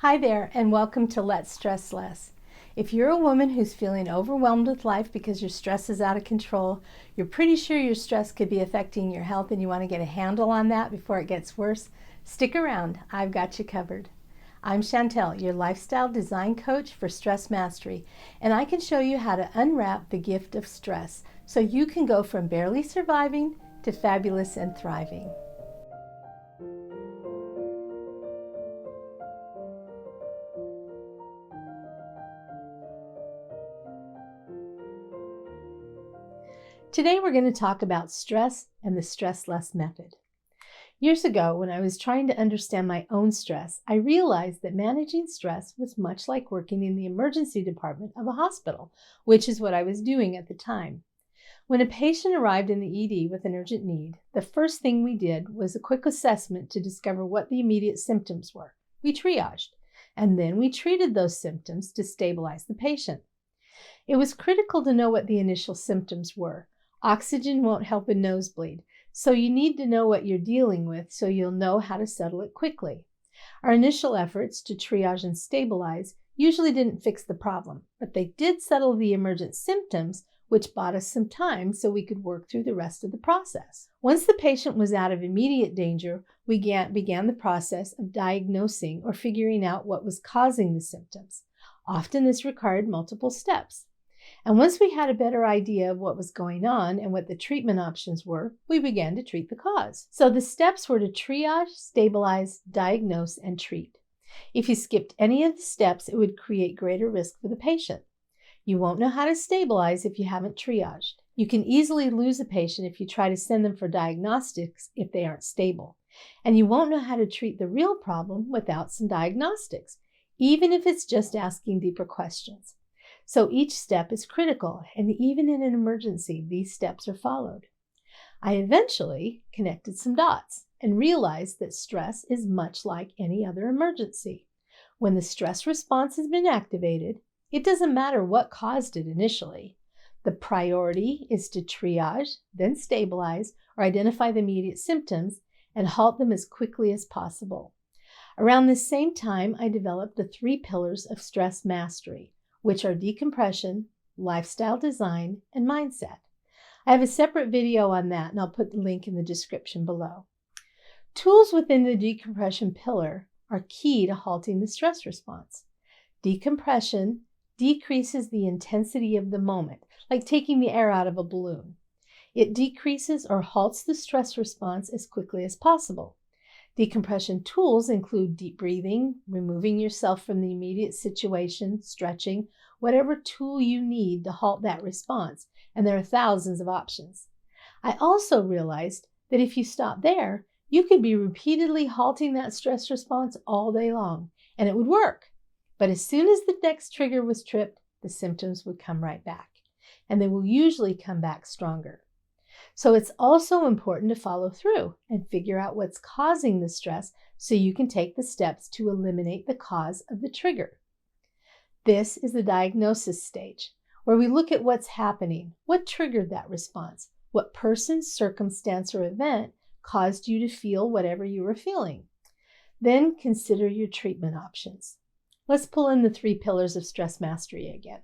Hi there, and welcome to Let's Stress Less. If you're a woman who's feeling overwhelmed with life because your stress is out of control, you're pretty sure your stress could be affecting your health and you want to get a handle on that before it gets worse, stick around. I've got you covered. I'm Chantel, your lifestyle design coach for stress mastery, and I can show you how to unwrap the gift of stress so you can go from barely surviving to fabulous and thriving. Today we're going to talk about stress and the stress less method. Years ago, when I was trying to understand my own stress, I realized that managing stress was much like working in the emergency department of a hospital, which is what I was doing at the time. When a patient arrived in the ED with an urgent need, the first thing we did was a quick assessment to discover what the immediate symptoms were. We triaged, and then we treated those symptoms to stabilize the patient. It was critical to know what the initial symptoms were. Oxygen won't help a nosebleed, so you need to know what you're dealing with so you'll know how to settle it quickly. Our initial efforts to triage and stabilize usually didn't fix the problem, but they did settle the emergent symptoms, which bought us some time so we could work through the rest of the process. Once the patient was out of immediate danger, we began the process of diagnosing or figuring out what was causing the symptoms. Often this required multiple steps. And once we had a better idea of what was going on and what the treatment options were, we began to treat the cause. So the steps were to triage, stabilize, diagnose, and treat. If you skipped any of the steps, it would create greater risk for the patient. You won't know how to stabilize if you haven't triaged. You can easily lose a patient if you try to send them for diagnostics if they aren't stable. And you won't know how to treat the real problem without some diagnostics, even if it's just asking deeper questions. So each step is critical, and even in an emergency, these steps are followed. I eventually connected some dots and realized that stress is much like any other emergency. When the stress response has been activated, it doesn't matter what caused it initially. The priority is to triage, then stabilize, or identify the immediate symptoms and halt them as quickly as possible. Around the same time, I developed the 3 pillars of stress mastery, which are decompression, lifestyle design, and mindset. I have a separate video on that, and I'll put the link in the description below. Tools within the decompression pillar are key to halting the stress response. Decompression decreases the intensity of the moment, like taking the air out of a balloon. It decreases or halts the stress response as quickly as possible. Decompression tools include deep breathing, removing yourself from the immediate situation, stretching, whatever tool you need to halt that response, and there are thousands of options. I also realized that if you stop there, you could be repeatedly halting that stress response all day long, and it would work. But as soon as the next trigger was tripped, the symptoms would come right back, and they will usually come back stronger. So it's also important to follow through and figure out what's causing the stress so you can take the steps to eliminate the cause of the trigger. This is the diagnosis stage, where we look at what's happening, what triggered that response, what person, circumstance, or event caused you to feel whatever you were feeling. Then consider your treatment options. Let's pull in the 3 pillars of stress mastery again.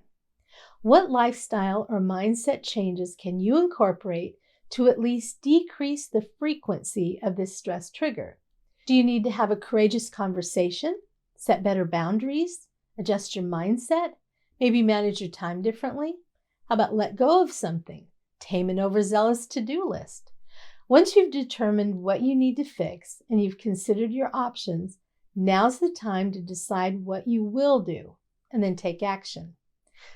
What lifestyle or mindset changes can you incorporate to at least decrease the frequency of this stress trigger? Do you need to have a courageous conversation, set better boundaries, adjust your mindset, maybe manage your time differently? How about let go of something, tame an overzealous to-do list? Once you've determined what you need to fix and you've considered your options, now's the time to decide what you will do and then take action.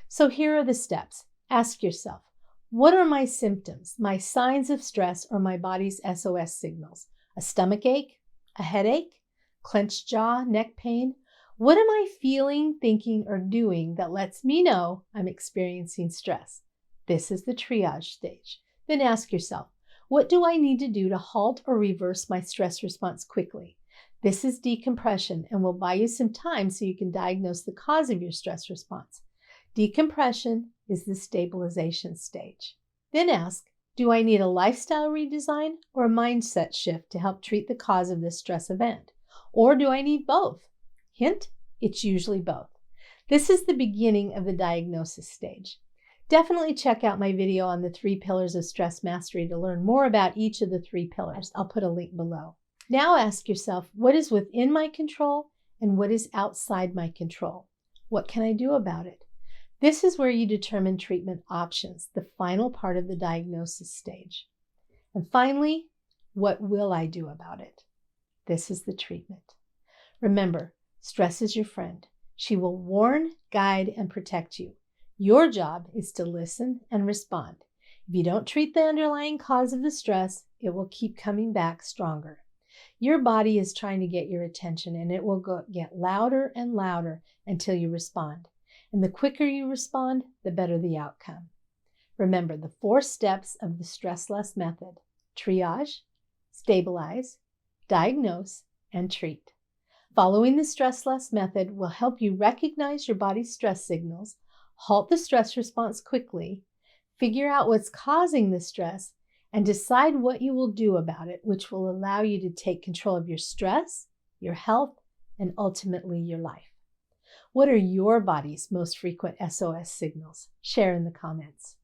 So here are the steps. Ask yourself, what are my symptoms, my signs of stress, or my body's SOS signals? A stomach ache? A headache? Clenched jaw? Neck pain? What am I feeling, thinking, or doing that lets me know I'm experiencing stress? This is the triage stage. Then ask yourself, what do I need to do to halt or reverse my stress response quickly? This is decompression and will buy you some time so you can diagnose the cause of your stress response. Decompression is the stabilization stage. Then ask, do I need a lifestyle redesign or a mindset shift to help treat the cause of this stress event? Or do I need both? Hint, It's usually both. This is the beginning of the diagnosis stage. Definitely check out my video on the 3 pillars of stress mastery to learn more about each of the 3 pillars. I'll put a link below. Now ask yourself, what is within my control and what is outside my control? What can I do about it? This is where you determine treatment options, the final part of the diagnosis stage. And finally, what will I do about it? This is the treatment. Remember, stress is your friend. She will warn, guide, and protect you. Your job is to listen and respond. If you don't treat the underlying cause of the stress, it will keep coming back stronger. Your body is trying to get your attention, and it will get louder and louder until you respond. And the quicker you respond, the better the outcome. Remember the 4 steps of the Stress Less method: triage, stabilize, diagnose, and treat. Following the Stress Less method will help you recognize your body's stress signals, halt the stress response quickly, figure out what's causing the stress, and decide what you will do about it, which will allow you to take control of your stress, your health, and ultimately your life. What are your body's most frequent SOS signals? Share in the comments.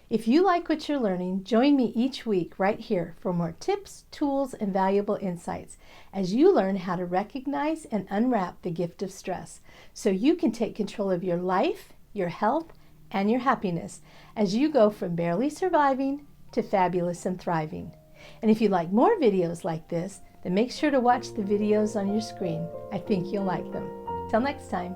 If you like what you're learning, join me each week right here for more tips, tools, and valuable insights as you learn how to recognize and unwrap the gift of stress so you can take control of your life, your health, and your happiness as you go from barely surviving to fabulous and thriving. And if you like more videos like this, then make sure to watch the videos on your screen. I think you'll like them. Till next time.